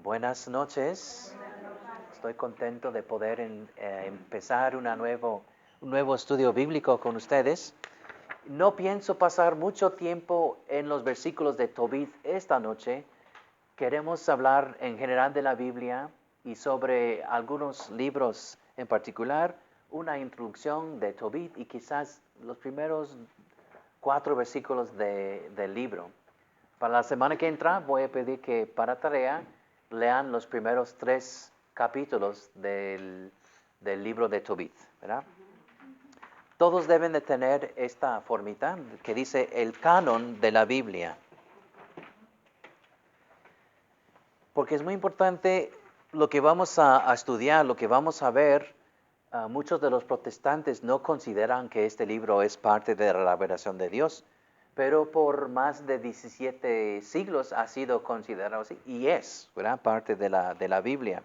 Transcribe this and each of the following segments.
Buenas noches. Estoy contento de poder empezar un nuevo estudio bíblico con ustedes. No pienso pasar mucho tiempo en los versículos de Tobit esta noche. Queremos hablar en general de la Biblia y sobre algunos libros en particular, una introducción de Tobit y quizás los primeros 4 versículos del libro. Para la semana que entra voy a pedir que para tarea lean los primeros 3 capítulos del libro de Tobit, ¿verdad? Todos deben de tener esta formita que dice el canon de la Biblia. Porque es muy importante lo que vamos a estudiar, lo que vamos a ver. Muchos de los protestantes no consideran que este libro es parte de la revelación de Dios, pero por más de 17 siglos ha sido considerado así, y es, ¿verdad?, parte de la Biblia.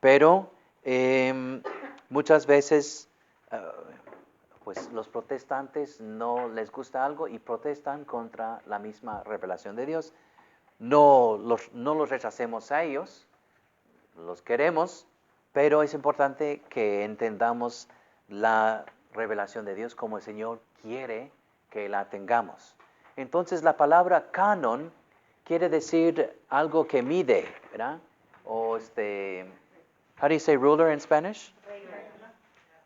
Pero muchas veces pues los protestantes no les gusta algo y protestan contra la misma revelación de Dios. No los rechacemos a ellos, los queremos, pero es importante que entendamos la revelación de Dios como el Señor quiere que la tengamos. Entonces la palabra canon quiere decir algo que mide, ¿verdad? O how do you say ruler in Spanish?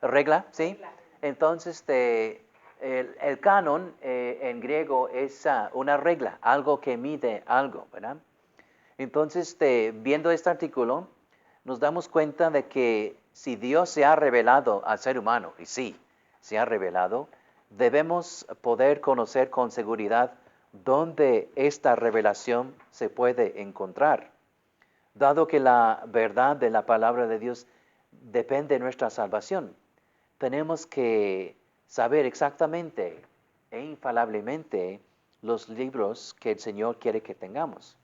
Regla, ¿sí? Entonces el canon en griego es una regla, algo que mide algo, ¿verdad? Entonces, viendo este artículo, nos damos cuenta de que si Dios se ha revelado al ser humano, y sí, se ha revelado, debemos poder conocer con seguridad dónde esta revelación se puede encontrar. Dado que la verdad de la palabra de Dios depende de nuestra salvación, tenemos que saber exactamente e infaliblemente los libros que el Señor quiere que tengamos.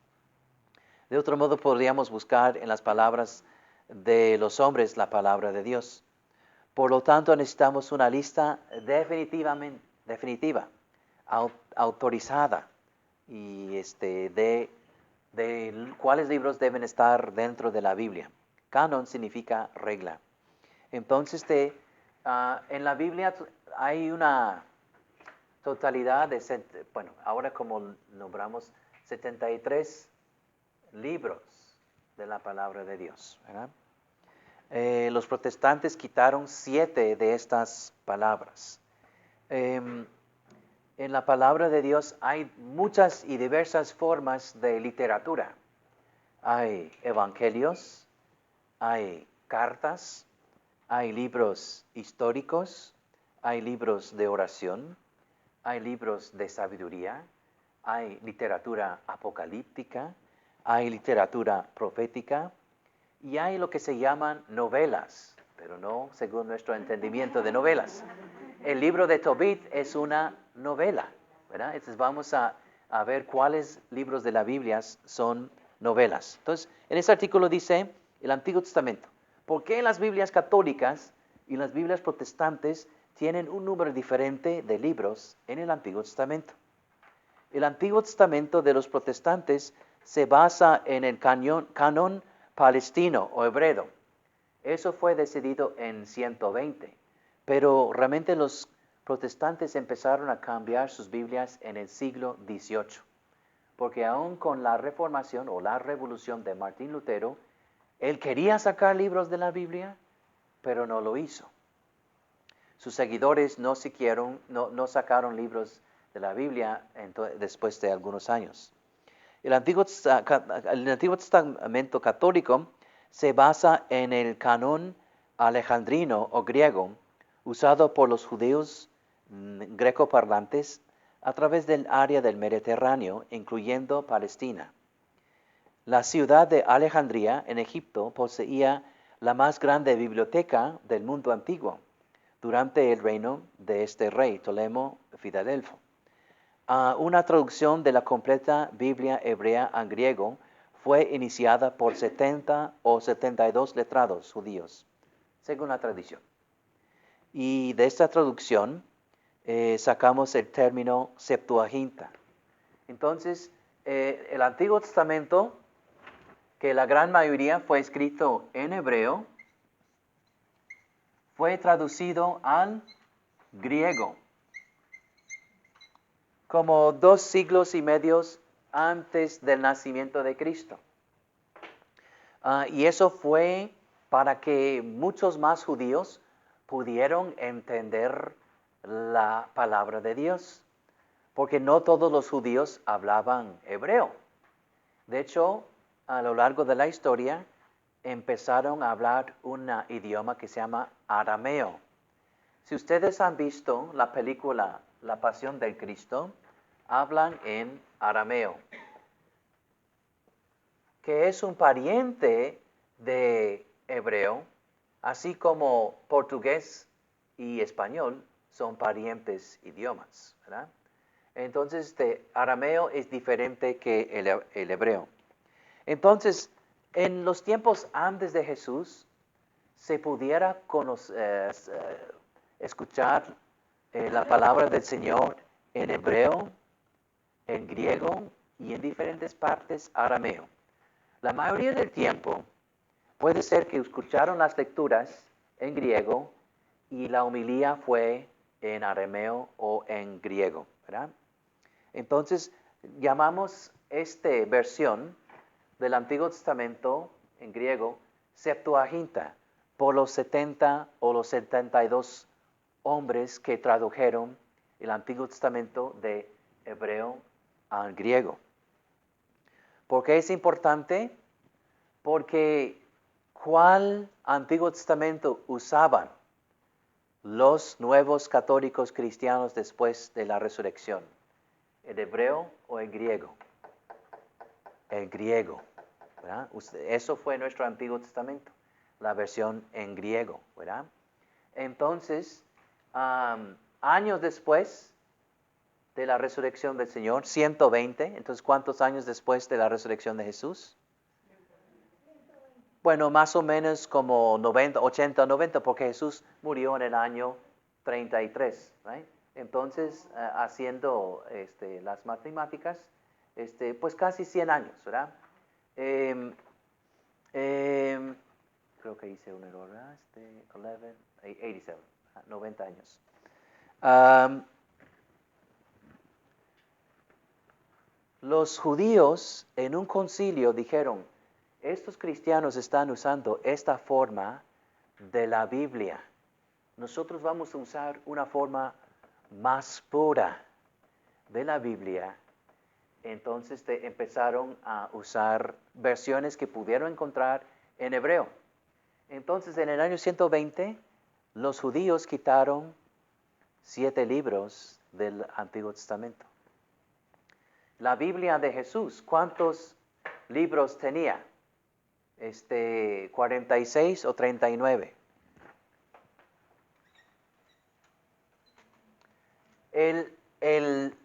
De otro modo, podríamos buscar en las palabras de los hombres la palabra de Dios. Por lo tanto, necesitamos una lista definitiva, autorizada, y de cuáles libros deben estar dentro de la Biblia. Canon significa regla. Entonces, en la Biblia hay una totalidad de, ahora como nombramos 73 libros de la palabra de Dios, ¿verdad? Los protestantes quitaron 7 de estas palabras. En la palabra de Dios hay muchas y diversas formas de literatura. Hay evangelios, hay cartas, hay libros históricos, hay libros de oración, hay libros de sabiduría, hay literatura apocalíptica, hay literatura profética y hay lo que se llaman novelas, pero no según nuestro entendimiento de novelas. El libro de Tobit es una novela, ¿verdad? Entonces vamos a ver cuáles libros de la Biblia son novelas. Entonces, en este artículo dice el Antiguo Testamento. ¿Por qué las Biblias católicas y las Biblias protestantes tienen un número diferente de libros en el Antiguo Testamento? El Antiguo Testamento de los protestantes se basa en el canon palestino o hebreo. Eso fue decidido en 120, pero realmente los protestantes empezaron a cambiar sus Biblias en el siglo XVIII, porque aún con la reformación o la revolución de Martín Lutero, él quería sacar libros de la Biblia, pero no lo hizo. Sus seguidores no sacaron libros de la Biblia después de algunos años. El Antiguo Testamento católico se basa en el canon alejandrino o griego usado por los judíos grecoparlantes a través del área del Mediterráneo, incluyendo Palestina. La ciudad de Alejandría, en Egipto, poseía la más grande biblioteca del mundo antiguo durante el reino de este rey, Ptolemo Filadelfo. Una traducción de la completa Biblia hebrea al griego fue iniciada por 70 o 72 letrados judíos, según la tradición. Y de esta traducción sacamos el término Septuaginta. Entonces, el Antiguo Testamento, que la gran mayoría fue escrito en hebreo, fue traducido al griego, como 2 siglos y medio antes del nacimiento de Cristo. Y eso fue para que muchos más judíos pudieron entender la palabra de Dios, porque no todos los judíos hablaban hebreo. De hecho, a lo largo de la historia, empezaron a hablar un idioma que se llama arameo. Si ustedes han visto la película La Pasión del Cristo, hablan en arameo, que es un pariente de hebreo, así como portugués y español son parientes idiomas, ¿verdad? Entonces, arameo es diferente que el hebreo. Entonces, en los tiempos antes de Jesús, se pudiera escuchar la palabra del Señor en hebreo, en griego y en diferentes partes arameo. La mayoría del tiempo puede ser que escucharon las lecturas en griego y la homilía fue en arameo o en griego, ¿verdad? Entonces, llamamos esta versión del Antiguo Testamento en griego Septuaginta, por los 70 o los 72 hombres que tradujeron el Antiguo Testamento de hebreo al griego. ¿Por qué es importante? Porque ¿cuál Antiguo Testamento usaban los nuevos católicos cristianos después de la resurrección? ¿El hebreo o el griego? El griego, ¿verdad? Eso fue nuestro Antiguo Testamento, la versión en griego, ¿verdad? Entonces, años después de la resurrección del Señor, 120, entonces, ¿cuántos años después de la resurrección de Jesús? Bueno, más o menos como 90, 80, 90, porque Jesús murió en el año 33, ¿right? Entonces, haciendo las matemáticas, pues casi 100 años, ¿verdad? Creo que hice un error, ¿verdad? 87, 90 años. Los judíos en un concilio dijeron, estos cristianos están usando esta forma de la Biblia. Nosotros vamos a usar una forma más pura de la Biblia. Entonces empezaron a usar versiones que pudieron encontrar en hebreo. Entonces en el año 120 los judíos quitaron 7 libros del Antiguo Testamento. La Biblia de Jesús, ¿cuántos libros tenía? 46 o 39.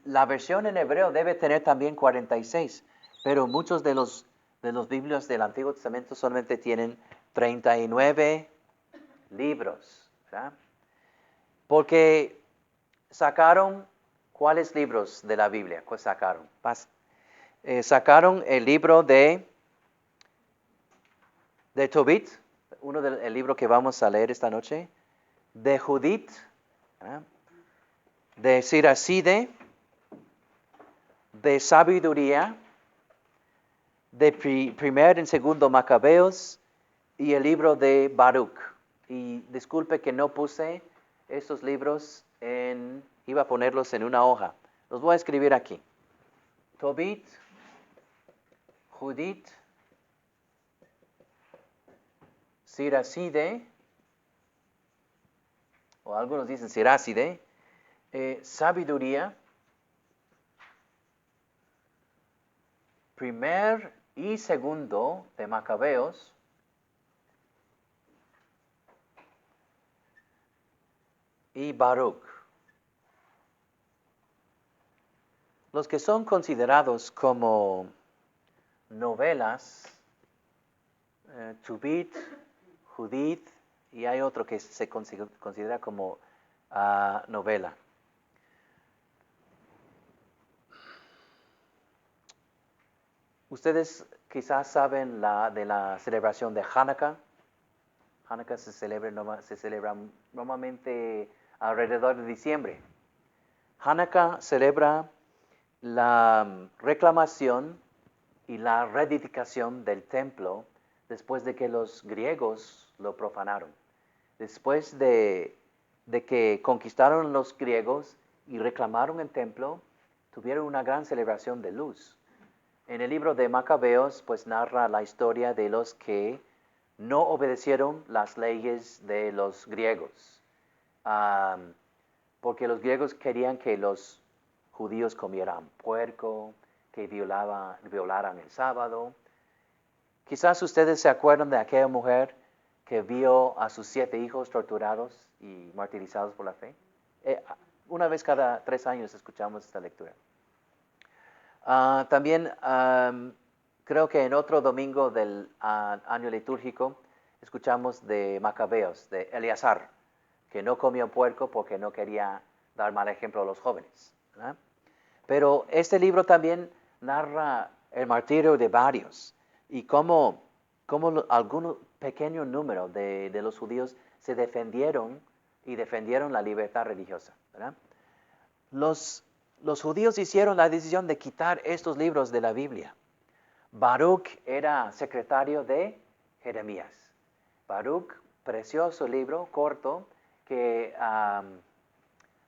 La versión en hebreo debe tener también 46, pero muchos de los Biblias del Antiguo Testamento solamente tienen 39 libros, ¿verdad? Porque sacaron, ¿cuáles libros de la Biblia? ¿Cuál sacaron? Sacaron el libro de Tobit, el libro que vamos a leer esta noche, de Judith, ¿verdad? De Siracide, de Sabiduría, de Primer y Segundo Macabeos y el libro de Baruch. Y disculpe que no puse esos libros iba a ponerlos en una hoja. Los voy a escribir aquí. Tobit, Judith, Siracide, o algunos dicen Siracide, Sabiduría, Primer y Segundo de Macabeos, y Baruch. Los que son considerados como novelas, Tobit, Judith, y hay otro que se considera como novela. Ustedes quizás saben de la celebración de Hanukkah. Hanukkah se celebra normalmente alrededor de diciembre. Hanukkah celebra la reclamación y la reedificación del templo después de que los griegos lo profanaron. Después de que conquistaron los griegos y reclamaron el templo, tuvieron una gran celebración de luz. En el libro de Macabeos, pues narra la historia de los que no obedecieron las leyes de los griegos, porque los griegos querían que los judíos comieran puerco, que violaran el sábado. Quizás ustedes se acuerdan de aquella mujer que vio a sus 7 hijos torturados y martirizados por la fe. Una vez cada 3 años escuchamos esta lectura. También creo que en otro domingo del año litúrgico escuchamos de Macabeos, de Eleazar, que no comió puerco porque no quería dar mal ejemplo a los jóvenes, ¿verdad? Pero este libro también narra el martirio de varios y cómo algún pequeño número de los judíos se defendieron la libertad religiosa, ¿verdad? Los judíos hicieron la decisión de quitar estos libros de la Biblia. Baruch era secretario de Jeremías. Baruch, precioso libro, corto, que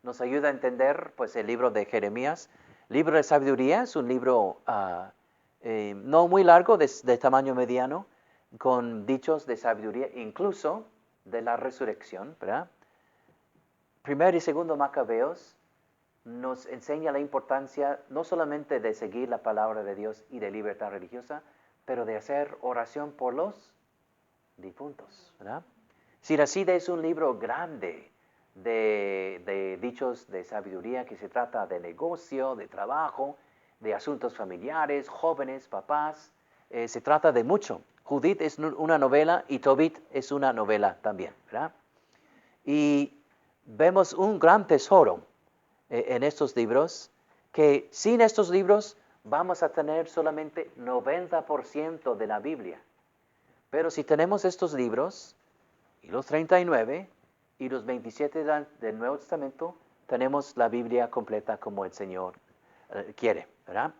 nos ayuda a entender pues, el libro de Jeremías. Libro de sabiduría es un libro no muy largo, de tamaño mediano, con dichos de sabiduría, incluso de la resurrección, ¿verdad? Primero y segundo Macabeos nos enseña la importancia no solamente de seguir la palabra de Dios y de libertad religiosa, pero de hacer oración por los difuntos, ¿verdad? Siracide es un libro grande de dichos de sabiduría que se trata de negocio, de trabajo, de asuntos familiares, jóvenes, papás. Se trata de mucho. Judith es una novela y Tobit es una novela también, ¿verdad? Y vemos un gran tesoro en estos libros, que sin estos libros vamos a tener solamente 90% de la Biblia. Pero si tenemos estos libros, y los 39, y los 27 del Nuevo Testamento, tenemos la Biblia completa como el Señor quiere, ¿verdad?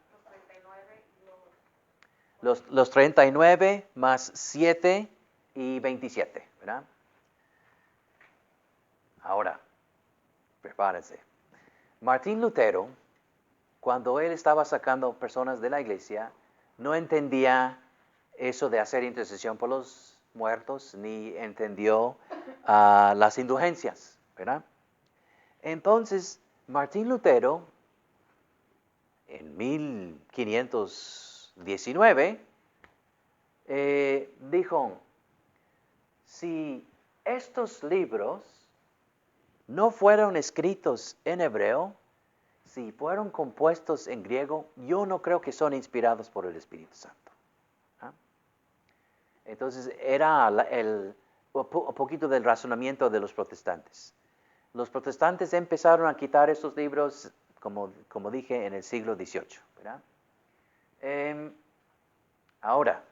Los 39 más 7 y 27, ¿verdad? Ahora, prepárense. Martín Lutero, cuando él estaba sacando personas de la iglesia, no entendía eso de hacer intercesión por los muertos, ni entendió las indulgencias, ¿verdad? Entonces, Martín Lutero, en 1519, dijo, si estos libros no fueron escritos en hebreo, si fueron compuestos en griego, yo no creo que son inspirados por el Espíritu Santo. Entonces, era un poquito del razonamiento de los protestantes. Los protestantes empezaron a quitar estos libros, como dije, en el siglo XVIII, ¿verdad? Ahora,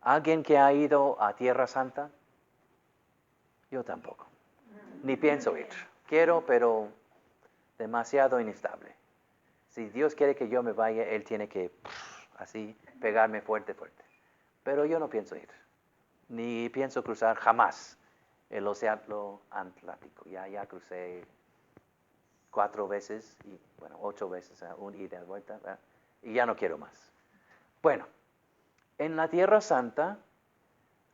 ¿alguien que ha ido a Tierra Santa? Yo tampoco. Ni pienso ir. Quiero, pero demasiado inestable. Si Dios quiere que yo me vaya, Él tiene que así pegarme fuerte, fuerte. Pero yo no pienso ir. Ni pienso cruzar jamás el océano Atlántico. Ya crucé 4 veces, y 8 veces, un ida y vuelta, ¿verdad? Y ya no quiero más. Bueno, en la Tierra Santa,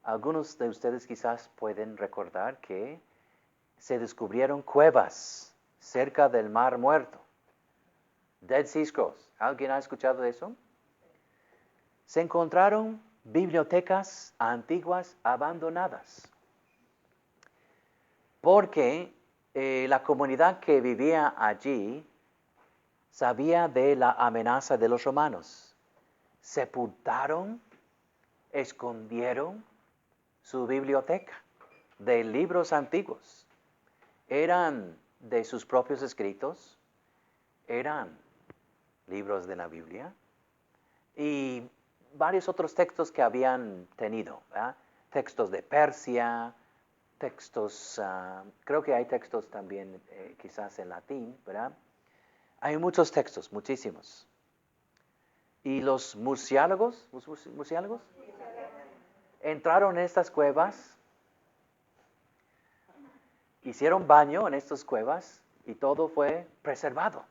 algunos de ustedes quizás pueden recordar que se descubrieron cuevas cerca del Mar Muerto. Dead Sea Scrolls. ¿Alguien ha escuchado de eso? Se encontraron bibliotecas antiguas abandonadas, porque la comunidad que vivía allí sabía de la amenaza de los romanos. Sepultaron, escondieron su biblioteca de libros antiguos. Eran de sus propios escritos, eran libros de la Biblia, y varios otros textos que habían tenido, ¿verdad? Textos de Persia, textos, creo que hay textos también quizás en latín, ¿verdad? Hay muchos textos, muchísimos. Y los murciélagos, entraron en estas cuevas, hicieron baño en estas cuevas y todo fue preservado,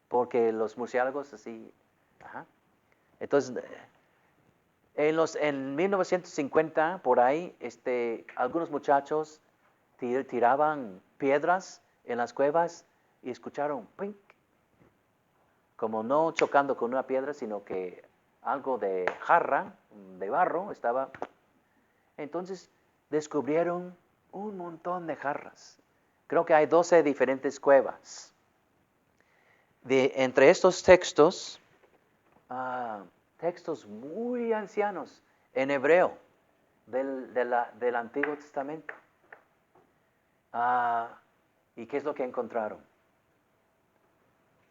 porque los murciélagos así, ajá. Entonces, en 1950, por ahí, algunos muchachos tiraban piedras en las cuevas y escucharon pink, como no chocando con una piedra, sino que algo de jarra, de barro, estaba. Entonces descubrieron un montón de jarras. Creo que hay 12 diferentes cuevas. Entre estos textos, textos muy ancianos en hebreo del Antiguo Testamento. ¿Y qué es lo que encontraron?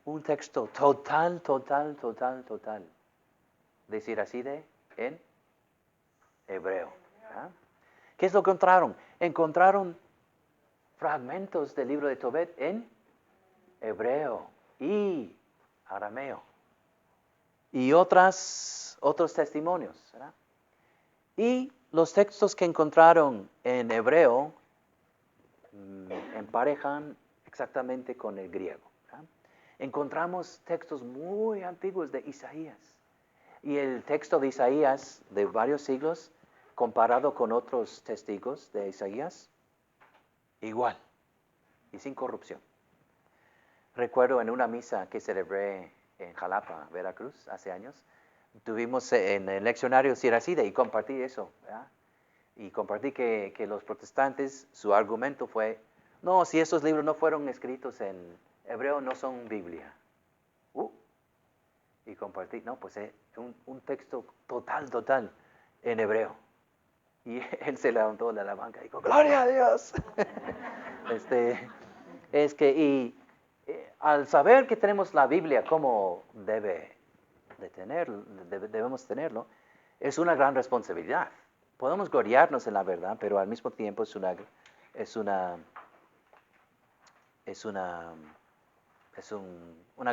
Un texto total. Decir así en hebreo. ¿Ah? ¿Qué es lo que encontraron? Encontraron fragmentos del libro de Tobit en hebreo y arameo. Y otros testimonios, ¿verdad? Y los textos que encontraron en hebreo emparejan exactamente con el griego. ¿Verdad? Encontramos textos muy antiguos de Isaías. Y el texto de Isaías de varios siglos, comparado con otros testigos de Isaías, igual y sin corrupción. Recuerdo en una misa que celebré en Jalapa, Veracruz, hace años, tuvimos en el leccionario Siracide y compartí eso, ¿verdad? Y compartí que los protestantes, su argumento fue, no, si esos libros no fueron escritos en hebreo, no son Biblia. Y compartí, no, pues un texto total en hebreo. Y él se levantó de la banca y dijo, ¡Gloria a Dios! Al saber que tenemos la Biblia como debemos tenerlo, es una gran responsabilidad. Podemos gloriarnos en la verdad, pero al mismo tiempo es una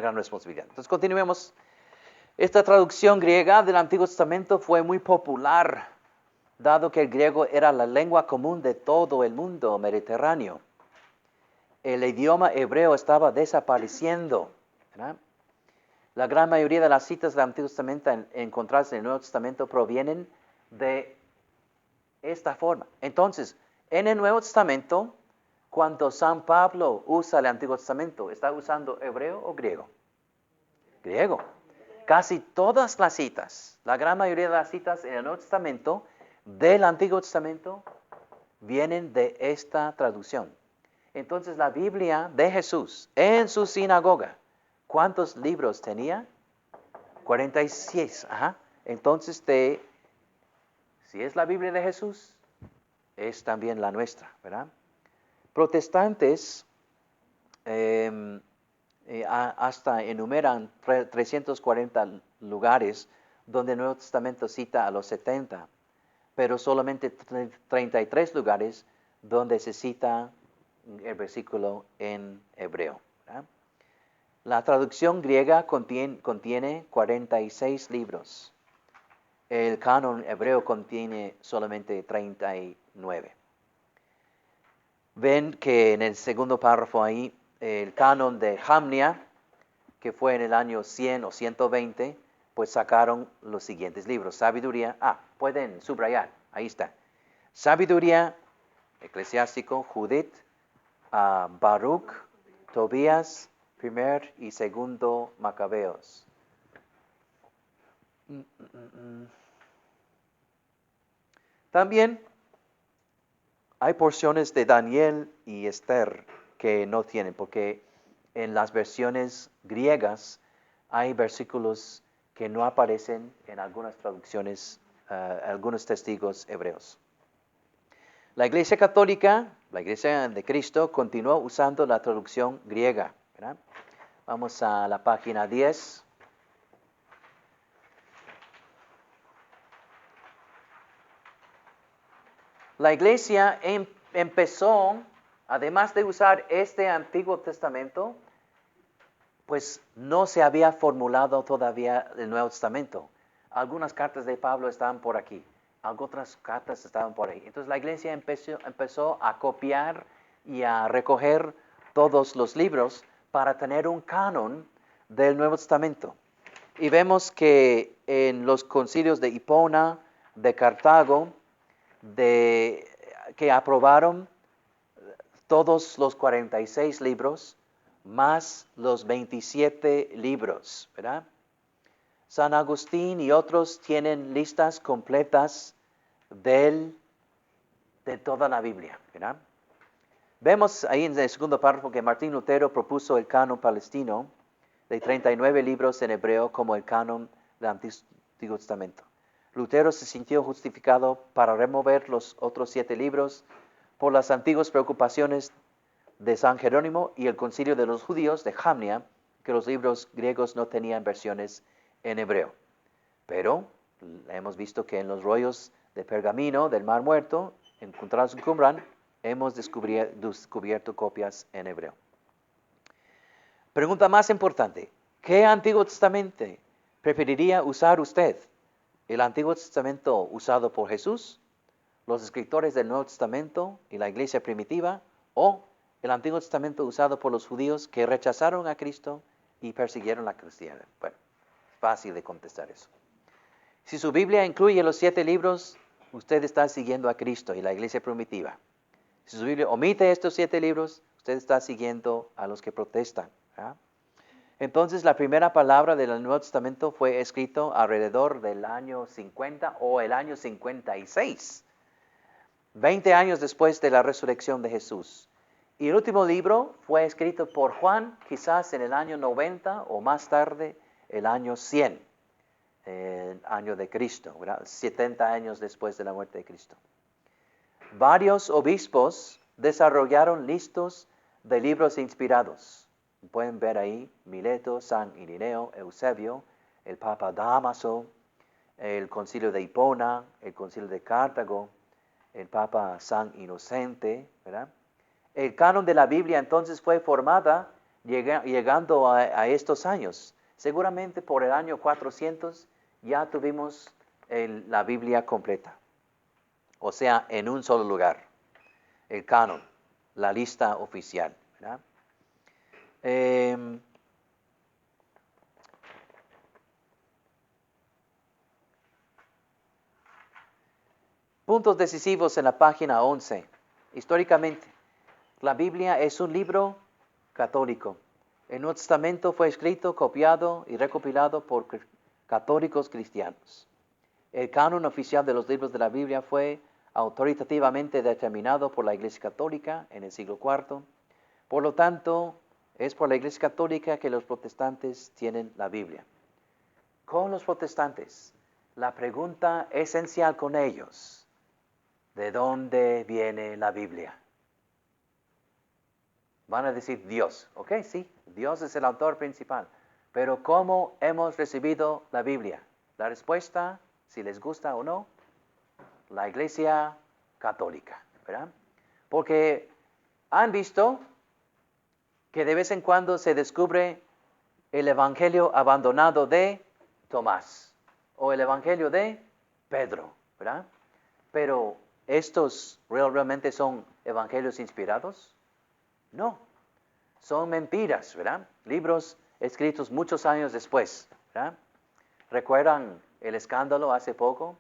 gran responsabilidad. Entonces continuemos. Esta traducción griega del Antiguo Testamento fue muy popular, dado que el griego era la lengua común de todo el mundo mediterráneo. El idioma hebreo estaba desapareciendo, ¿verdad? La gran mayoría de las citas del Antiguo Testamento encontradas en el Nuevo Testamento provienen de esta forma. Entonces, en el Nuevo Testamento, cuando San Pablo usa el Antiguo Testamento, ¿está usando hebreo o griego? Griego. Casi todas las citas, la gran mayoría de las citas en el Nuevo Testamento del Antiguo Testamento vienen de esta traducción. Entonces la Biblia de Jesús en su sinagoga, ¿cuántos libros tenía? 46. Ajá. Entonces, si es la Biblia de Jesús, es también la nuestra, ¿verdad? Protestantes hasta enumeran 340 lugares donde el Nuevo Testamento cita a los 70, pero solamente 33 lugares donde se cita el versículo en hebreo, ¿verdad? La traducción griega contiene 46 libros. El canon hebreo contiene solamente 39. Ven que en el segundo párrafo ahí, el canon de Jamnia, que fue en el año 100 o 120, pues sacaron los siguientes libros. Sabiduría, pueden subrayar, ahí está. Sabiduría, Eclesiástico, Judith, Baruch, Tobías, primer y segundo Macabeos. También hay porciones de Daniel y Esther que no tienen, porque en las versiones griegas hay versículos que no aparecen en algunas traducciones, algunos testigos hebreos. La Iglesia Católica, la Iglesia de Cristo, continuó usando la traducción griega, ¿verdad? Vamos a la página 10. La iglesia empezó, además de usar este Antiguo Testamento, pues no se había formulado todavía el Nuevo Testamento. Algunas cartas de Pablo estaban por aquí, otras cartas estaban por ahí. Entonces la iglesia empezó a copiar y a recoger todos los libros para tener un canon del Nuevo Testamento. Y vemos que en los concilios de Hipona, de Cartago, que aprobaron todos los 46 libros, más los 27 libros, ¿verdad? San Agustín y otros tienen listas completas de toda la Biblia, ¿verdad? Vemos ahí en el segundo párrafo que Martín Lutero propuso el canon palestino de 39 libros en hebreo como el canon del Antiguo Testamento. Lutero se sintió justificado para remover los otros 7 libros por las antiguas preocupaciones de San Jerónimo y el concilio de los judíos de Jamnia, que los libros griegos no tenían versiones en hebreo. Pero hemos visto que en los rollos de pergamino del Mar Muerto, encontrados en Qumran, hemos descubierto copias en hebreo. Pregunta más importante, ¿qué Antiguo Testamento preferiría usar usted? ¿El Antiguo Testamento usado por Jesús, los escritores del Nuevo Testamento y la iglesia primitiva, o el Antiguo Testamento usado por los judíos que rechazaron a Cristo y persiguieron la cristiandad? Bueno, fácil de contestar eso. Si su Biblia incluye los 7 libros, usted está siguiendo a Cristo y la iglesia primitiva. Si su Biblia omite estos 7 libros, usted está siguiendo a los que protestan, ¿verdad? Entonces, la primera palabra del Nuevo Testamento fue escrito alrededor del año 50 o el año 56, 20 años después de la resurrección de Jesús. Y el último libro fue escrito por Juan, quizás en el año 90 o más tarde, el año 100, el año de Cristo, ¿verdad? 70 años después de la muerte de Cristo. Varios obispos desarrollaron listas de libros inspirados. Pueden ver ahí Mileto, San Irineo, Eusebio, el Papa Dámaso, el Concilio de Hipona, el Concilio de Cartago, el Papa San Inocente, ¿verdad? El canon de la Biblia entonces fue formada llegando a estos años. Seguramente por el año 400 ya tuvimos la Biblia completa. O sea, en un solo lugar. El canon, la lista oficial, ¿verdad? Puntos decisivos en la página 11. Históricamente, la Biblia es un libro católico. El Nuevo Testamento fue escrito, copiado y recopilado por católicos cristianos. El canon oficial de los libros de la Biblia fue autoritativamente determinado por la Iglesia Católica en el siglo IV. Por lo tanto, es por la Iglesia Católica que los protestantes tienen la Biblia. Con los protestantes, la pregunta esencial con ellos, ¿de dónde viene la Biblia? Van a decir Dios. Ok, sí, Dios es el autor principal. Pero ¿cómo hemos recibido la Biblia? La respuesta, si les gusta o no, la Iglesia Católica, ¿verdad? Porque han visto que de vez en cuando se descubre el Evangelio abandonado de Tomás o el Evangelio de Pedro, ¿verdad? Pero ¿estos realmente son evangelios inspirados? No, son mentiras, ¿verdad? Libros escritos muchos años después, ¿verdad? ¿Recuerdan el escándalo hace poco?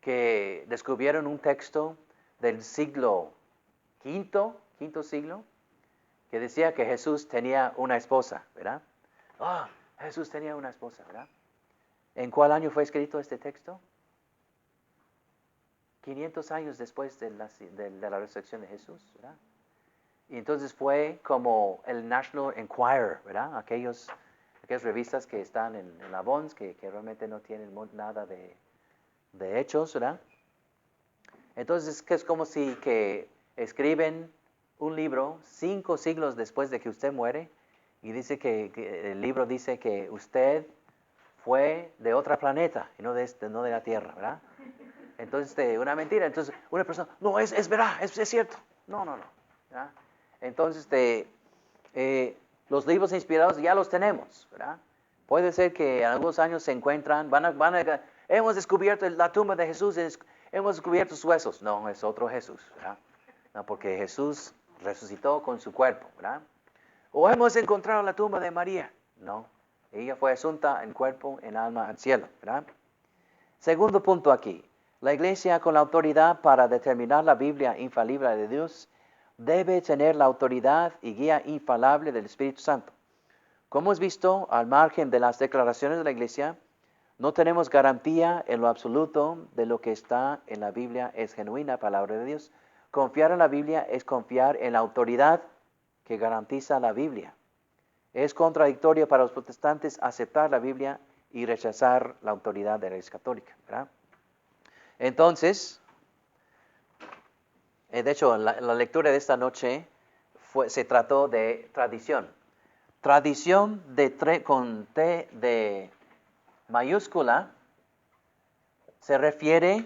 Que descubrieron un texto del siglo quinto siglo, que decía que Jesús tenía una esposa, ¿verdad? Jesús tenía una esposa, ¿verdad? ¿En cuál año fue escrito este texto? 500 años después de la resurrección de Jesús, ¿verdad? Y entonces fue como el National Enquirer, ¿verdad? Aquellas revistas que están en la Bonds, que realmente no tienen nada de hechos, ¿verdad? Entonces es como si que escriben un libro 5 siglos después de que usted muere y dice que el libro dice que usted fue de otro planeta y no de la Tierra, ¿verdad? Entonces, una mentira. Entonces, una persona, no, es verdad, es cierto. No. ¿Verdad? Entonces, los libros inspirados ya los tenemos, ¿verdad? Puede ser que en algunos años se encuentran, hemos descubierto la tumba de Jesús, hemos descubierto sus huesos. No, es otro Jesús, ¿verdad? No, porque Jesús resucitó con su cuerpo, ¿verdad? O hemos encontrado la tumba de María. No, ella fue asunta en cuerpo, en alma, al cielo, ¿verdad? Segundo punto aquí. La iglesia con la autoridad para determinar la Biblia infalible de Dios debe tener la autoridad y guía infalible del Espíritu Santo. Como hemos visto, al margen de las declaraciones de la iglesia, no tenemos garantía en lo absoluto de lo que está en la Biblia es genuina palabra de Dios. Confiar en la Biblia es confiar en la autoridad que garantiza la Biblia. Es contradictorio para los protestantes aceptar la Biblia y rechazar la autoridad de la Iglesia Católica, ¿verdad? Entonces, de hecho, la lectura de esta noche se trató de tradición. Tradición con T de mayúscula se refiere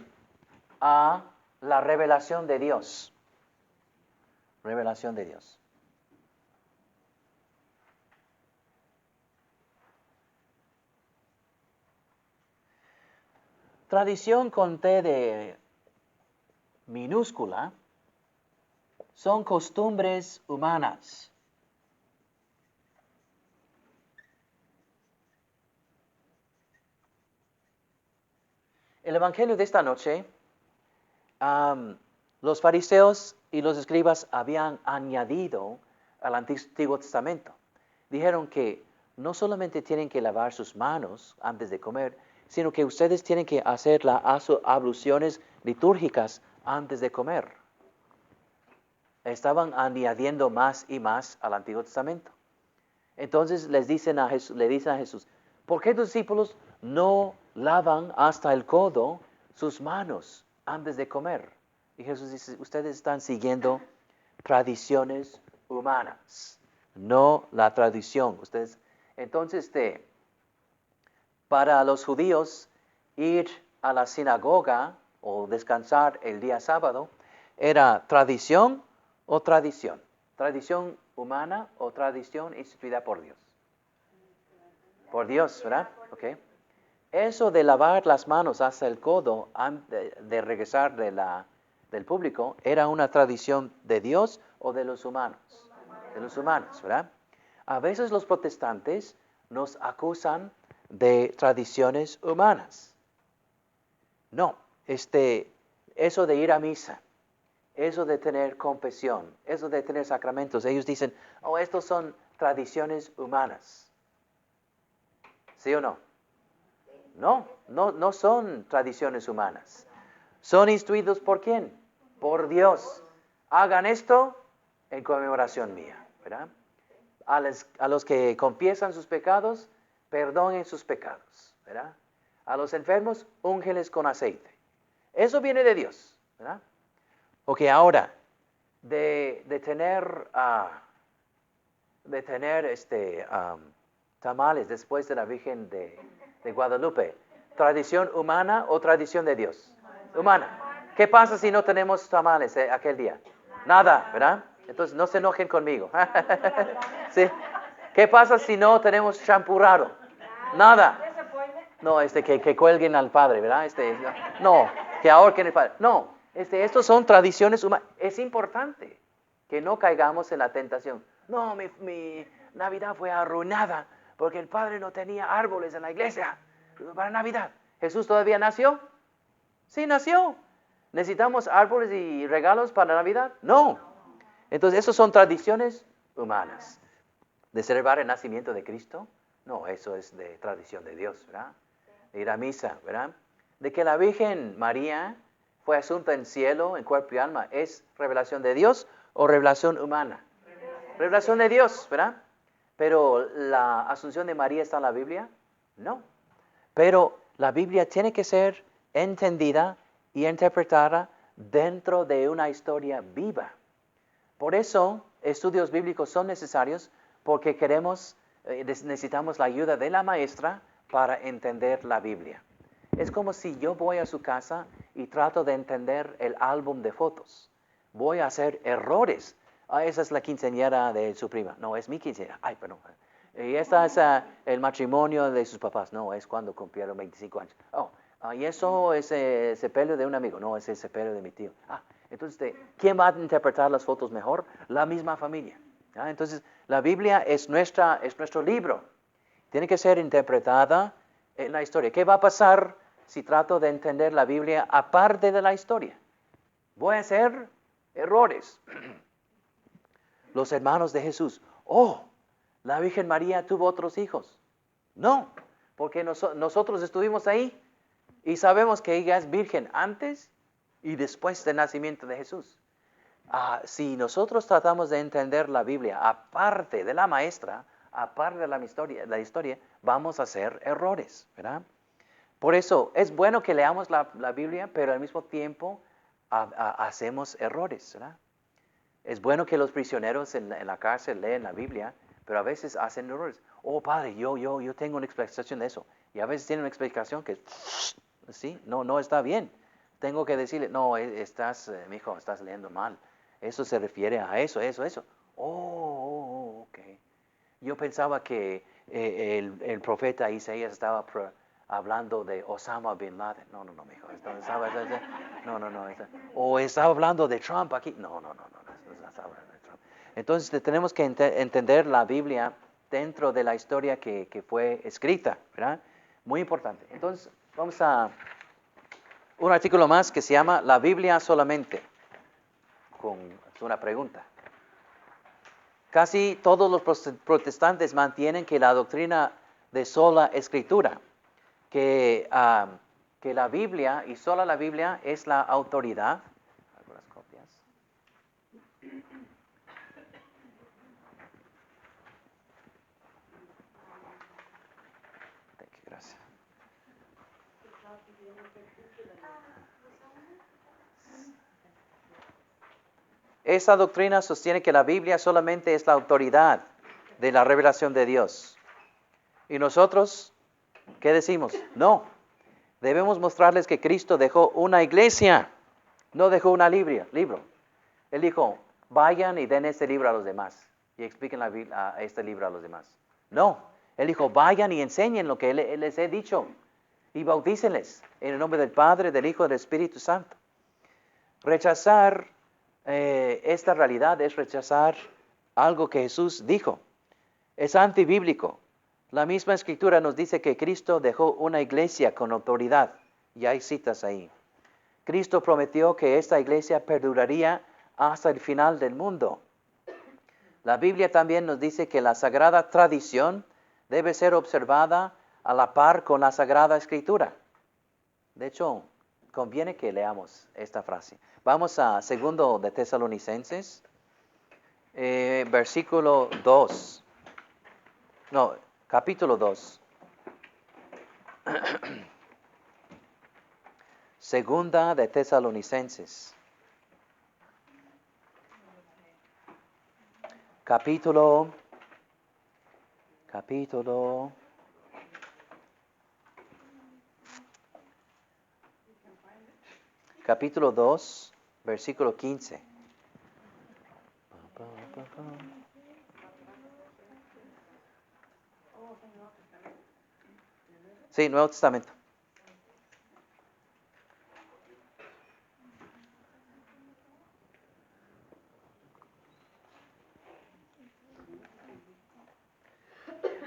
a la revelación de Dios. Revelación de Dios. Tradición con T de minúscula son costumbres humanas. El Evangelio de esta noche, los fariseos y los escribas habían añadido al Antiguo Testamento. Dijeron que no solamente tienen que lavar sus manos antes de comer, sino que ustedes tienen que hacer las abluciones litúrgicas antes de comer. Estaban añadiendo más y más al Antiguo Testamento. Entonces le dicen a Jesús, ¿por qué tus discípulos no lavan hasta el codo sus manos antes de comer? Y Jesús dice, ustedes están siguiendo tradiciones humanas, no la tradición. Entonces, para los judíos, ir a la sinagoga o descansar el día sábado era tradición o tradición. Tradición humana o tradición instituida por Dios. Por Dios, ¿verdad? Okay. Eso de lavar las manos hasta el codo antes de regresar del público era una tradición de Dios o de los humanos. De los humanos, ¿verdad? A veces los protestantes nos acusan de tradiciones humanas. No, eso de ir a misa, eso de tener confesión, eso de tener sacramentos, ellos dicen, estos son tradiciones humanas. ¿Sí o no? No son tradiciones humanas. Son instruidos ¿por quién? Por Dios. Hagan esto en conmemoración mía, ¿verdad? A los que confiesan sus pecados, perdonen sus pecados, ¿verdad? A los enfermos, úngeles con aceite. Eso viene de Dios, ¿verdad? Ok, ahora, de tener tamales después de la Virgen de Guadalupe, ¿tradición humana o tradición de Dios? Humana. ¿Qué pasa si no tenemos tamales aquel día? Nada, ¿verdad? Entonces no se enojen conmigo. ¿Sí? ¿Qué pasa si no tenemos champurrado? Nada. No, que cuelguen al padre, ¿verdad? No, que ahorquen al padre. No, estos son tradiciones humanas. Es importante que no caigamos en la tentación. No, mi Navidad fue arruinada porque el padre no tenía árboles en la iglesia para Navidad. ¿Jesús todavía nació? Sí, nació. ¿Necesitamos árboles y regalos para Navidad? No. Entonces, esas son tradiciones humanas. ¿De celebrar el nacimiento de Cristo? No, eso es de tradición de Dios, ¿verdad? De ir a misa, ¿verdad? De que la Virgen María fue asunta en cielo, en cuerpo y alma, ¿es revelación de Dios o revelación humana? Revelación de Dios, ¿verdad? Pero ¿la asunción de María está en la Biblia? No. Pero la Biblia tiene que ser entendida y interpretada dentro de una historia viva. Por eso, estudios bíblicos son necesarios porque necesitamos la ayuda de la maestra para entender la Biblia. Es como si yo voy a su casa y trato de entender el álbum de fotos. Voy a hacer errores. Esa es la quinceañera de su prima. No, es mi quinceañera. Ay, perdón. Y esta es el matrimonio de sus papás. No, es cuando cumplieron 25 años. Oh, y eso es el sepelio de un amigo. No, es el sepelio de mi tío. Entonces, ¿quién va a interpretar las fotos mejor? La misma familia. Entonces, la Biblia es nuestro libro. Tiene que ser interpretada en la historia. ¿Qué va a pasar si trato de entender la Biblia aparte de la historia? Voy a hacer errores. Los hermanos de Jesús. Oh, la Virgen María tuvo otros hijos. No, porque nosotros estuvimos ahí y sabemos que ella es virgen antes y después del nacimiento de Jesús. Si nosotros tratamos de entender la Biblia aparte de la maestra, aparte de la historia, vamos a hacer errores, ¿verdad? Por eso es bueno que leamos la Biblia, pero al mismo tiempo hacemos errores, ¿verdad? Es bueno que los prisioneros en la cárcel leen la Biblia, pero a veces hacen errores. Oh, padre, yo tengo una explicación de eso. Y a veces tienen una explicación que, ¿sí? No está bien. Tengo que decirle, no, mijo, estás leyendo mal. Eso se refiere a eso. Ok. Yo pensaba que el profeta Isaías estaba hablando de Osama Bin Laden. No, mijo. O estaba hablando de Trump aquí. No, estaba hablando de Trump. Entonces tenemos que entender la Biblia dentro de la historia que fue escrita, ¿verdad? Muy importante. Entonces, vamos a un artículo más que se llama La Biblia solamente, con una pregunta. Casi todos los protestantes mantienen que la doctrina de sola escritura, que la Biblia y sola la Biblia es la autoridad. Algunas copias. Gracias. Esa doctrina sostiene que la Biblia solamente es la autoridad de la revelación de Dios. ¿Y nosotros qué decimos? No. Debemos mostrarles que Cristo dejó una iglesia, no dejó un libro. Él dijo, vayan y den este libro a los demás y expliquen este libro a los demás. No. Él dijo, vayan y enseñen lo que él les he dicho y bautícenles en el nombre del Padre, del Hijo y del Espíritu Santo. Rechazar esta realidad es rechazar algo que Jesús dijo. Es antibíblico. La misma Escritura nos dice que Cristo dejó una iglesia con autoridad. Y hay citas ahí. Cristo prometió que esta iglesia perduraría hasta el final del mundo. La Biblia también nos dice que la sagrada tradición debe ser observada a la par con la Sagrada Escritura. De hecho, conviene que leamos esta frase. Vamos a 2 de Tesalonicenses, versículo 2. No, capítulo 2. Segunda de Tesalonicenses. Capítulo 2, versículo 15. Sí, Nuevo Testamento.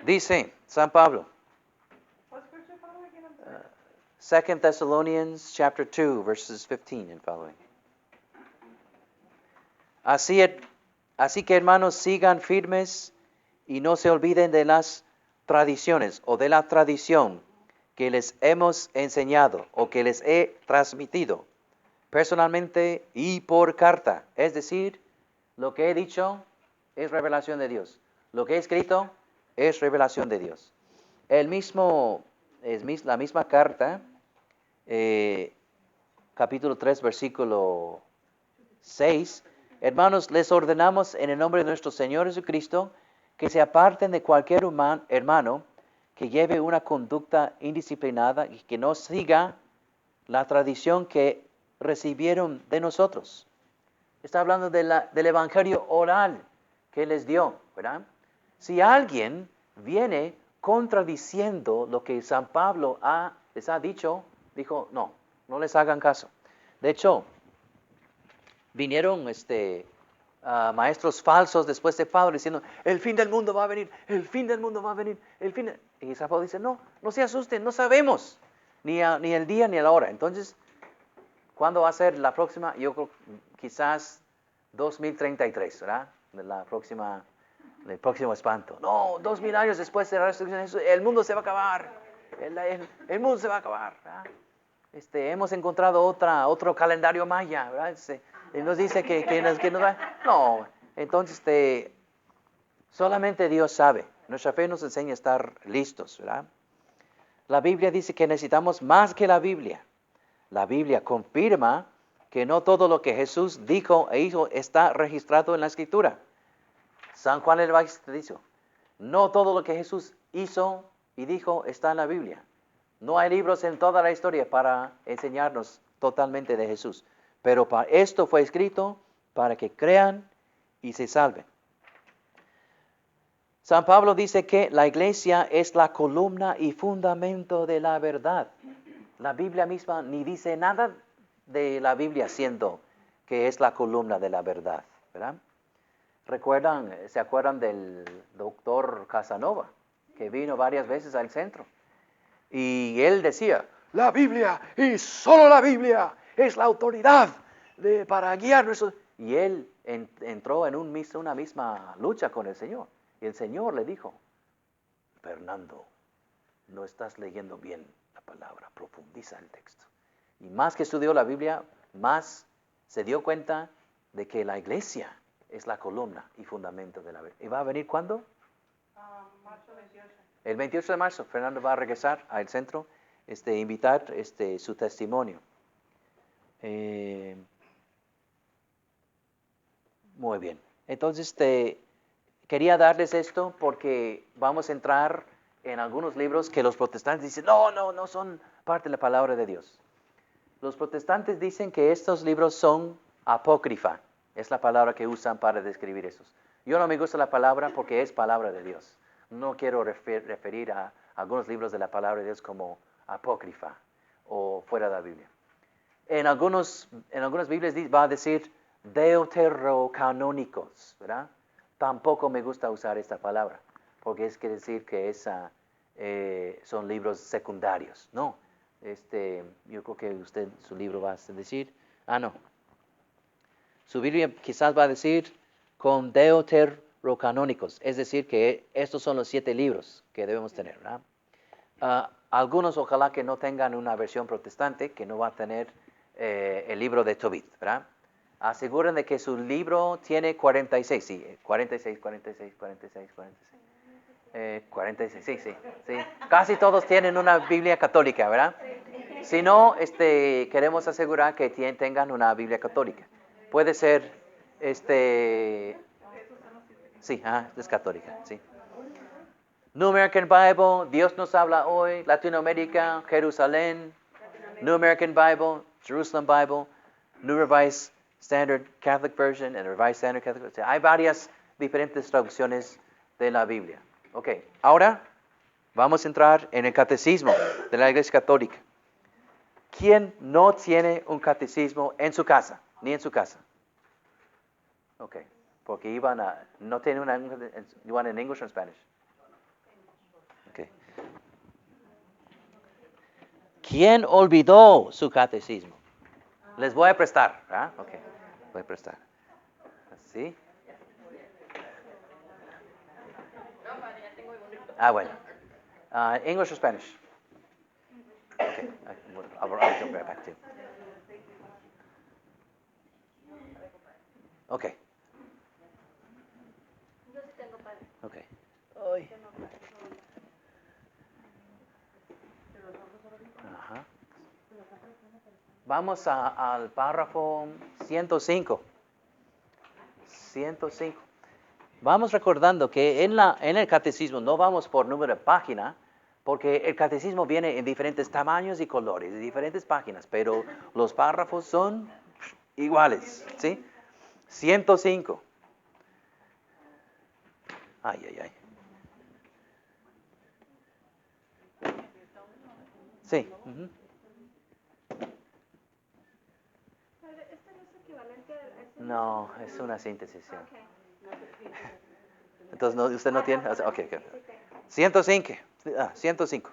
Dice San Pablo, 2 Thessalonians chapter 2, verses 15 and following. Así que hermanos, sigan firmes y no se olviden de las tradiciones o de la tradición que les hemos enseñado o que les he transmitido personalmente y por carta. Es decir, lo que he dicho es revelación de Dios. Lo que he escrito es revelación de Dios. La misma carta, capítulo 3, versículo 6. Hermanos, les ordenamos en el nombre de nuestro Señor Jesucristo que se aparten de cualquier hermano que lleve una conducta indisciplinada y que no siga la tradición que recibieron de nosotros. Está hablando del evangelio oral que les dio, ¿verdad? Si alguien viene contradiciendo lo que San Pablo les ha dicho, dijo, no les hagan caso. De hecho, vinieron maestros falsos después de Pablo diciendo, el fin del mundo va a venir, el fin del mundo va a venir, Y San Pablo dice, no se asusten, no sabemos ni el día ni la hora. Entonces, ¿cuándo va a ser la próxima? Yo creo quizás 2033, ¿verdad? El próximo espanto. No, 2000 años después de la resurrección, el mundo se va a acabar. El mundo se va a acabar, ¿verdad? Hemos encontrado otro calendario maya, ¿verdad? Y nos dice que nos va. No, entonces solamente Dios sabe. Nuestra fe nos enseña a estar listos, ¿verdad? La Biblia dice que necesitamos más que la Biblia. La Biblia confirma que no todo lo que Jesús dijo e hizo está registrado en la Escritura. San Juan el Bautista dijo, no todo lo que Jesús hizo y dijo está en la Biblia. No hay libros en toda la historia para enseñarnos totalmente de Jesús. Pero esto fue escrito para que crean y se salven. San Pablo dice que la iglesia es la columna y fundamento de la verdad. La Biblia misma ni dice nada de la Biblia siendo que es la columna de la verdad, ¿verdad? ¿Se acuerdan del doctor Casanova, que vino varias veces al centro? Y él decía, la Biblia y solo la Biblia es la autoridad para guiar nuestros... Y él entró en una misma lucha con el Señor. Y el Señor le dijo, Fernando, no estás leyendo bien la palabra, profundiza el texto. Y más que estudió la Biblia, más se dio cuenta de que la iglesia es la columna y fundamento de la verdad. ¿Y va a venir cuándo? Marzo 28. El 28 de marzo, Fernando va a regresar al centro, invitar su testimonio. Muy bien. Entonces, quería darles esto porque vamos a entrar en algunos libros que los protestantes dicen, no son parte de la palabra de Dios. Los protestantes dicen que estos libros son apócrifa. Es la palabra que usan para describir estos. Yo no me gusta la palabra porque es palabra de Dios. No quiero referir a algunos libros de la palabra de Dios como apócrifa o fuera de la Biblia. En algunas Biblias va a decir deuterocanónicos, ¿verdad? Tampoco me gusta usar esta palabra porque es que decir que son libros secundarios. No, yo creo que su libro va a decir, no. Su Biblia quizás va a decir con deuterocanónicos, es decir, que estos son los 7 libros que debemos tener, ¿verdad? Algunos ojalá que no tengan una versión protestante, que no va a tener el libro de Tobit, ¿verdad? Aseguren de que su libro tiene 46, sí, 46, sí. Casi todos tienen una Biblia católica, ¿verdad? Si no, queremos asegurar que tengan una Biblia católica. Puede ser, sí, es católica, sí. New American Bible, Dios nos habla hoy, Latinoamérica, Jerusalén, New American Bible, Jerusalem Bible, New Revised Standard Catholic Version and Revised Standard Catholic Version. Hay varias diferentes traducciones de la Biblia. Ok, ahora vamos a entrar en el catecismo de la Iglesia Católica. ¿Quién no tiene un catecismo en su casa? Ni en su casa. Ok, porque no tienen una, you want in English or Spanish? Ok. ¿Quién olvidó su catecismo? Les voy a prestar, ¿ah? Ok, voy a prestar. ¿Sí? Bueno. English or Spanish? Okay, I'll jump right back to you. Okay. Okay. Ajá. Vamos al párrafo 105. 105. Vamos recordando que en el catecismo no vamos por número de página, Porque el catecismo viene en diferentes tamaños y colores, de diferentes páginas, pero los párrafos son iguales, ¿sí? 105. Ay, ay, ay. Sí. Ujú. ¿Este no es equivalente al No, es una síntesis. Sí. Ok. Entonces, ¿usted no tiene? Ok, ok. Sí tengo. 105. 105.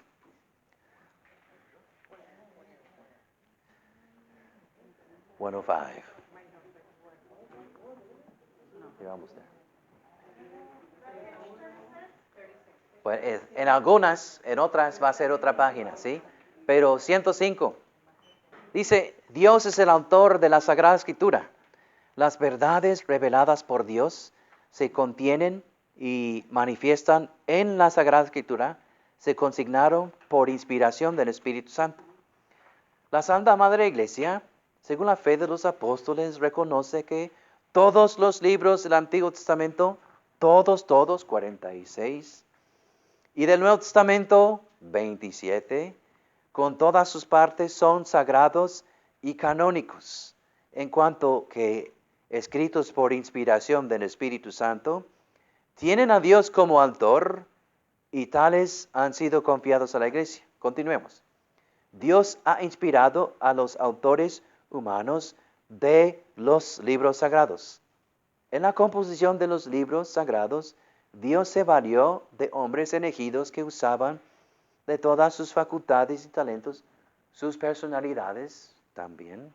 Bueno, 5. Vamos there. Pues en algunas, en otras va a ser otra página, ¿sí? Pero 105. Dice, Dios es el autor de la Sagrada Escritura. Las verdades reveladas por Dios se contienen y manifiestan en la Sagrada Escritura, se consignaron por inspiración del Espíritu Santo. La Santa Madre Iglesia, según la fe de los apóstoles, reconoce que todos los libros del Antiguo Testamento, todos, 46, y del Nuevo Testamento, 27, con todas sus partes son sagrados y canónicos, en cuanto que escritos por inspiración del Espíritu Santo, tienen a Dios como autor y tales han sido confiados a la Iglesia. Continuemos. Dios ha inspirado a los autores humanos de los libros sagrados. En la composición de los libros sagrados, Dios se valió de hombres elegidos que usaban de todas sus facultades y talentos, sus personalidades también.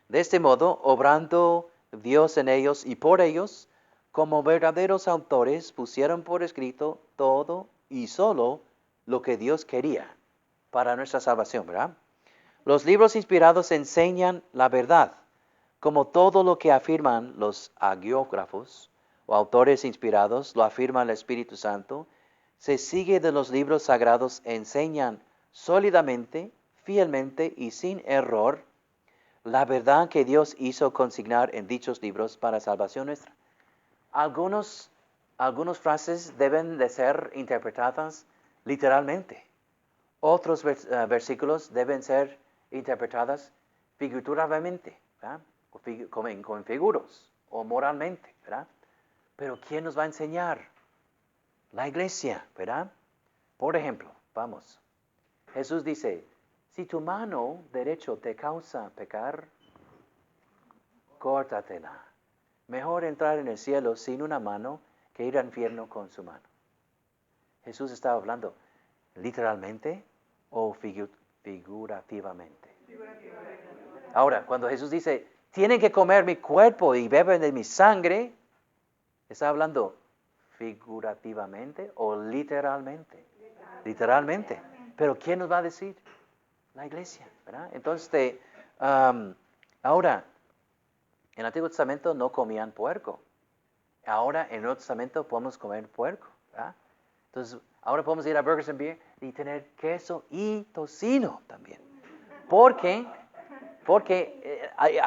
De este modo, obrando Dios en ellos y por ellos, como verdaderos autores, pusieron por escrito todo y solo lo que Dios quería para nuestra salvación, ¿verdad? Los libros inspirados enseñan la verdad, como todo lo que afirman los hagiógrafos o autores inspirados, lo afirma el Espíritu Santo, se sigue de los libros sagrados, enseñan sólidamente, fielmente y sin error la verdad que Dios hizo consignar en dichos libros para salvación nuestra. Algunas frases deben de ser interpretadas literalmente. Otros versículos deben ser interpretadas figurativamente, ¿verdad? Con figuros o moralmente, ¿verdad? Pero ¿quién nos va a enseñar? La iglesia, ¿verdad? Por ejemplo, vamos. Jesús dice, si tu mano derecho te causa pecar, córtatela. Mejor entrar en el cielo sin una mano que ir al infierno con su mano. Jesús estaba hablando literalmente o figurativamente. Ahora, cuando Jesús dice, tienen que comer mi cuerpo y beber de mi sangre, ¿está hablando figurativamente o literalmente? Literalmente. Pero ¿quién nos va a decir? La iglesia, ¿verdad? Entonces, ahora, en el Antiguo Testamento no comían puerco. Ahora, en el Nuevo Testamento podemos comer puerco, ¿verdad? Entonces, ahora podemos ir a Burgers and Beer y tener queso y tocino también. Porque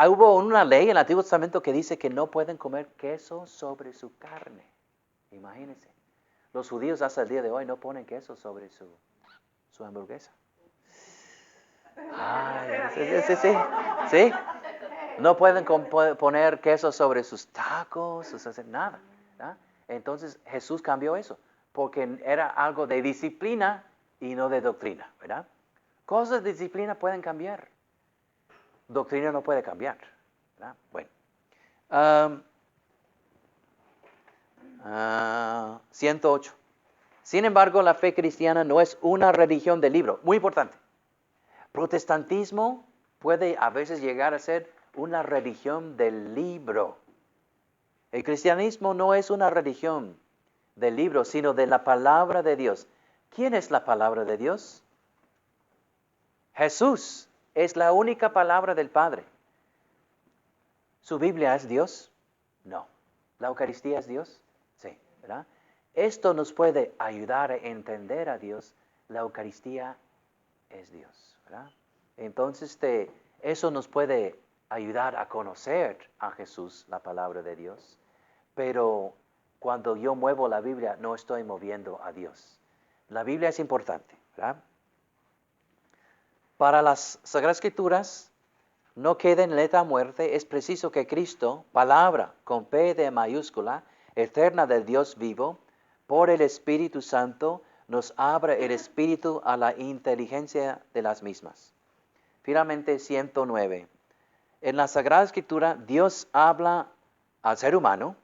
hubo una ley en el Antiguo Testamento que dice que no pueden comer queso sobre su carne. Imagínense. Los judíos hasta el día de hoy no ponen queso sobre su hamburguesa. Sí. No pueden poner queso sobre sus tacos, nada. ¿Ah? Entonces Jesús cambió eso, porque era algo de disciplina y no de doctrina, ¿verdad? Cosas de disciplina pueden cambiar. Doctrina no puede cambiar, ¿verdad? Bueno. 108. Sin embargo, la fe cristiana no es una religión del libro. Muy importante. Protestantismo puede a veces llegar a ser una religión del libro. El cristianismo no es una religión del libro, sino de la palabra de Dios. ¿Quién es la palabra de Dios? Jesús es la única palabra del Padre. ¿Su Biblia es Dios? No. ¿La Eucaristía es Dios? Sí, ¿verdad? Esto nos puede ayudar a entender a Dios. La Eucaristía es Dios, ¿verdad? Entonces, eso nos puede ayudar a conocer a Jesús, la palabra de Dios. Pero cuando yo muevo la Biblia, no estoy moviendo a Dios. La Biblia es importante, ¿verdad? Para las Sagradas Escrituras no queda en letra muerte, es preciso que Cristo, palabra con P de mayúscula, eterna del Dios vivo, por el Espíritu Santo, nos abra el Espíritu a la inteligencia de las mismas. Finalmente, 109. En la Sagrada Escritura, Dios habla al ser humano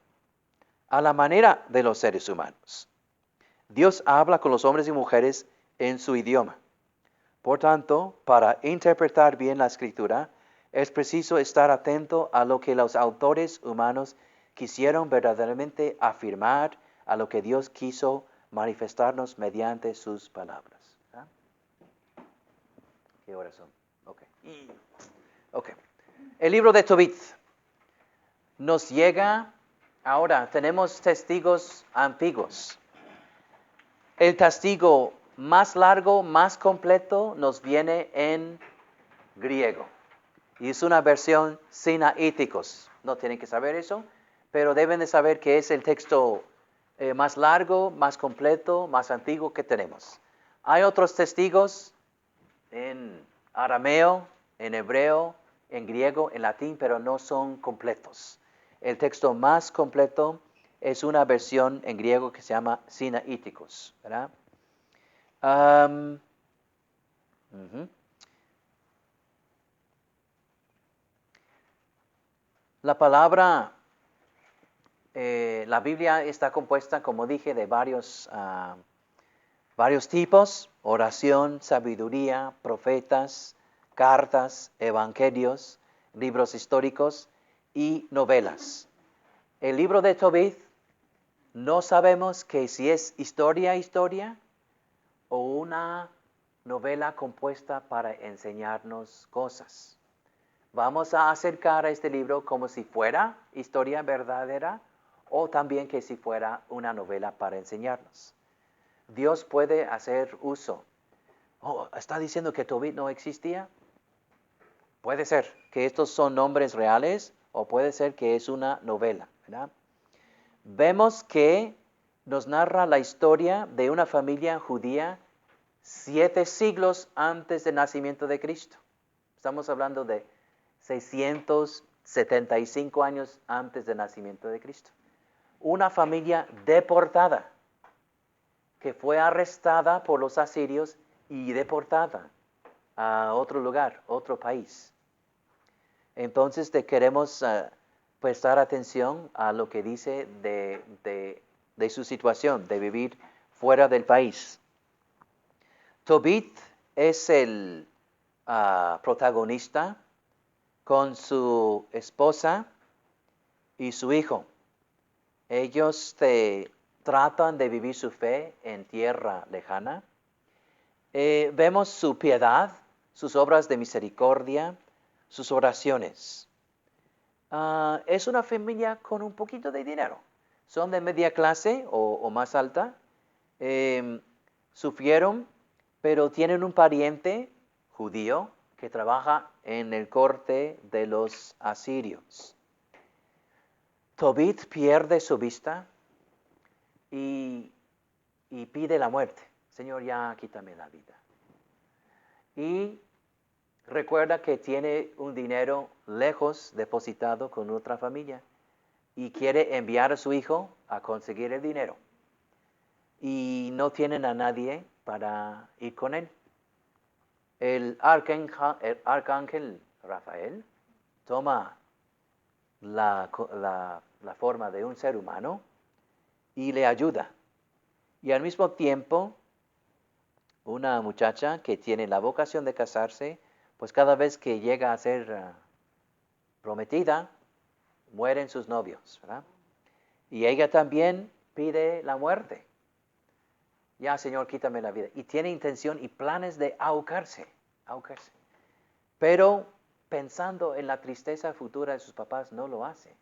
a la manera de los seres humanos. Dios habla con los hombres y mujeres en su idioma. Por tanto, para interpretar bien la Escritura, es preciso estar atento a lo que los autores humanos quisieron verdaderamente afirmar, a lo que Dios quiso manifestarnos mediante sus palabras. ¿Ah? ¿Qué horas son? Ok. El libro de Tobit nos llega, ahora tenemos testigos antiguos. El testigo más largo, más completo, nos viene en griego. Y es una versión sinaíticos. No tienen que saber eso, pero deben de saber que es el texto más largo, más completo, más antiguo que tenemos. Hay otros testigos en arameo, en hebreo, en griego, en latín, pero no son completos. El texto más completo es una versión en griego que se llama sinaíticos, ¿verdad? La palabra, la Biblia está compuesta, como dije, de varios tipos: oración, sabiduría, profetas, cartas, evangelios, libros históricos y novelas. El libro de Tobit no sabemos que si es historia o una novela compuesta para enseñarnos cosas. Vamos a acercar a este libro como si fuera historia verdadera o también que si fuera una novela para enseñarnos. Dios puede hacer uso. ¿Está diciendo que Tobit no existía? Puede ser que estos son nombres reales o puede ser que es una novela, ¿verdad? Vemos que nos narra la historia de una familia judía 7 siglos antes del nacimiento de Cristo. Estamos hablando de 675 años antes del nacimiento de Cristo. Una familia deportada que fue arrestada por los asirios y deportada a otro lugar, otro país. Entonces queremos prestar atención a lo que dice de su situación, de vivir fuera del país. Tobit es el protagonista con su esposa y su hijo. Ellos tratan de vivir su fe en tierra lejana. Vemos su piedad, sus obras de misericordia, sus oraciones. Es una familia con un poquito de dinero. Son de media clase o más alta. Sufrieron, pero tienen un pariente judío que trabaja en el corte de los asirios. Tobit pierde su vista y pide la muerte. Señor, ya quítame la vida. Y recuerda que tiene un dinero lejos depositado con otra familia y quiere enviar a su hijo a conseguir el dinero. Y no tienen a nadie para ir con él. El arcángel Rafael toma la forma de un ser humano y le ayuda. Y al mismo tiempo, una muchacha que tiene la vocación de casarse, pues cada vez que llega a ser prometida, mueren sus novios, ¿verdad? Y ella también pide la muerte. Ya, Señor, quítame la vida. Y tiene intención y planes de ahorcarse. Pero pensando en la tristeza futura de sus papás, no lo hace.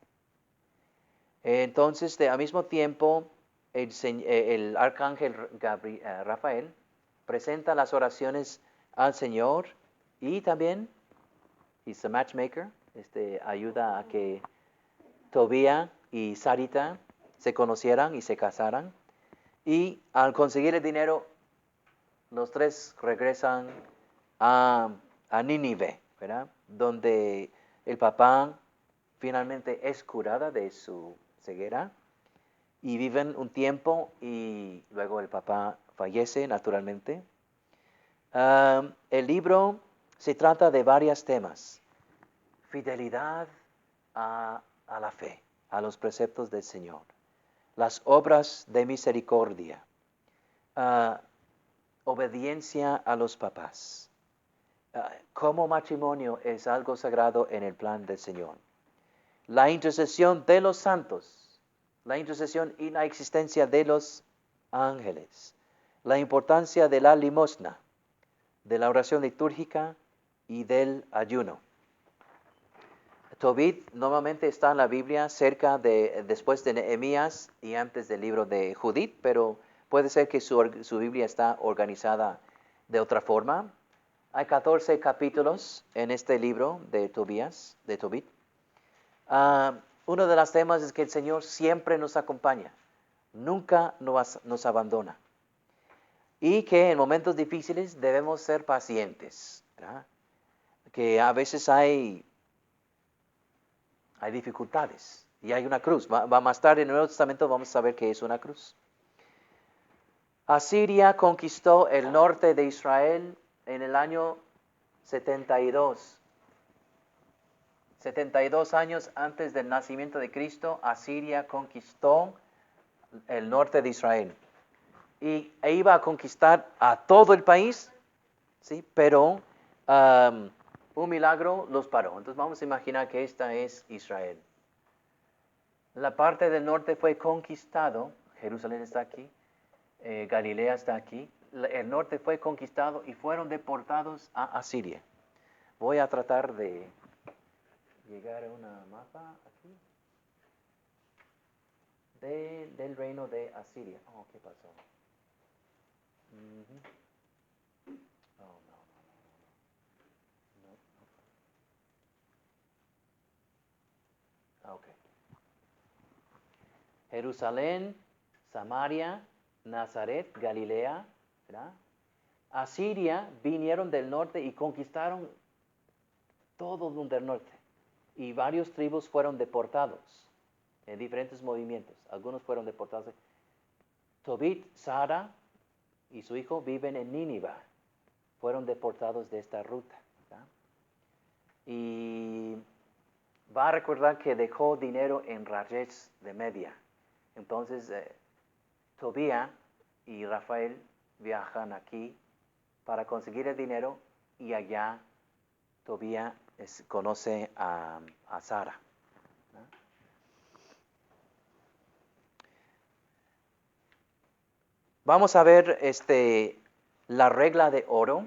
Entonces, al mismo tiempo, el arcángel Rafael presenta las oraciones al Señor y también, he's a matchmaker, ayuda a que Tobía y Sarita se conocieran y se casaran. Y al conseguir el dinero, los tres regresan a, a Nínive, ¿verdad? Donde el papá finalmente es curada de su ceguera y viven un tiempo y luego el papá fallece naturalmente. El libro se trata de varios temas. Fidelidad a la fe, a los preceptos del Señor. Las obras de misericordia. Obediencia a los papás. Como matrimonio es algo sagrado en el plan del Señor. La intercesión de los santos. La intercesión y la existencia de los ángeles. La importancia de la limosna, de la oración litúrgica y del ayuno. Tobit normalmente está en la Biblia después de Nehemías y antes del libro de Judith, pero puede ser que su Biblia está organizada de otra forma. Hay 14 capítulos en este libro de Tobit. Uno de los temas es que el Señor siempre nos acompaña, nunca nos abandona. Y que en momentos difíciles debemos ser pacientes, ¿verdad? Que a veces hay dificultades y hay una cruz. Va más tarde en el Nuevo Testamento vamos a ver qué es una cruz. Asiria conquistó el norte de Israel en el año 72. 72 años antes del nacimiento de Cristo, Asiria conquistó el norte de Israel. E iba a conquistar a todo el país, ¿sí? Pero un milagro los paró. Entonces vamos a imaginar que esta es Israel. La parte del norte fue conquistado, Jerusalén está aquí, Galilea está aquí. El norte fue conquistado y fueron deportados a Asiria. Voy a tratar de llegar a una mapa aquí del reino de Asiria. Oh, ¿qué pasó? Oh, no. Okay. Jerusalén, Samaria, Nazaret, Galilea, ¿verdad? Asiria vinieron del norte y conquistaron todo del norte. Y varios tribus fueron deportados en diferentes movimientos. Algunos fueron deportados. Tobit, Sara y su hijo viven en Nínive. Fueron deportados de esta ruta, ¿verdad? Y va a recordar que dejó dinero en Rayes de Media. Entonces, Tobía y Rafael viajan aquí para conseguir el dinero y allá Tobía conoce a Sara. ¿No? Vamos a ver la regla de oro.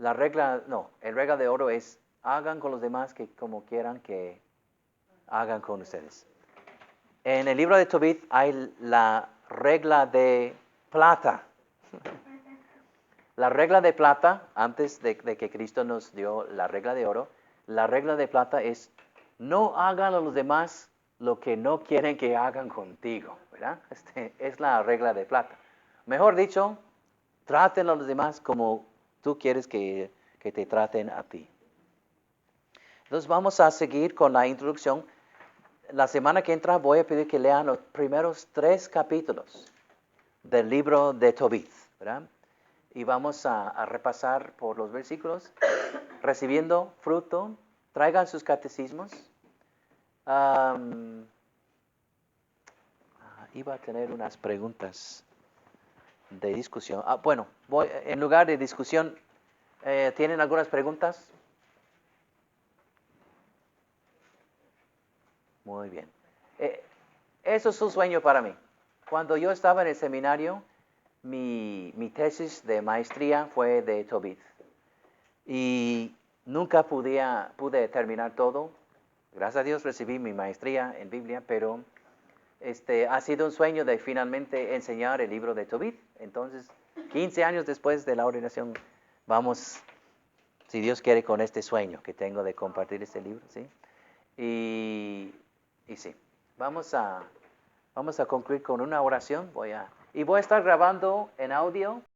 El regla de oro es hagan con los demás como quieran que hagan con ustedes. En el libro de Tobit hay la regla de plata. La regla de plata, antes de que Cristo nos dio la regla de oro, la regla de plata es no hagan a los demás lo que no quieren que hagan contigo, ¿verdad? Es la regla de plata. Mejor dicho, traten a los demás como tú quieres que te traten a ti. Entonces vamos a seguir con la introducción. La semana que entra voy a pedir que lean los primeros 3 capítulos del libro de Tobit, ¿verdad? Y vamos a repasar por los versículos, recibiendo fruto. Traigan sus catecismos. Iba a tener unas preguntas de discusión. Bueno, en lugar de discusión, ¿tienen algunas preguntas? Muy bien. Eso es un sueño para mí. Cuando yo estaba en el seminario, mi tesis de maestría fue de Tobit. Y nunca pude terminar todo. Gracias a Dios recibí mi maestría en Biblia, pero ha sido un sueño de finalmente enseñar el libro de Tobit. Entonces, 15 años después de la ordenación, vamos, si Dios quiere, con este sueño que tengo de compartir este libro, ¿sí? Y sí, vamos a concluir con una oración. Voy a estar grabando en audio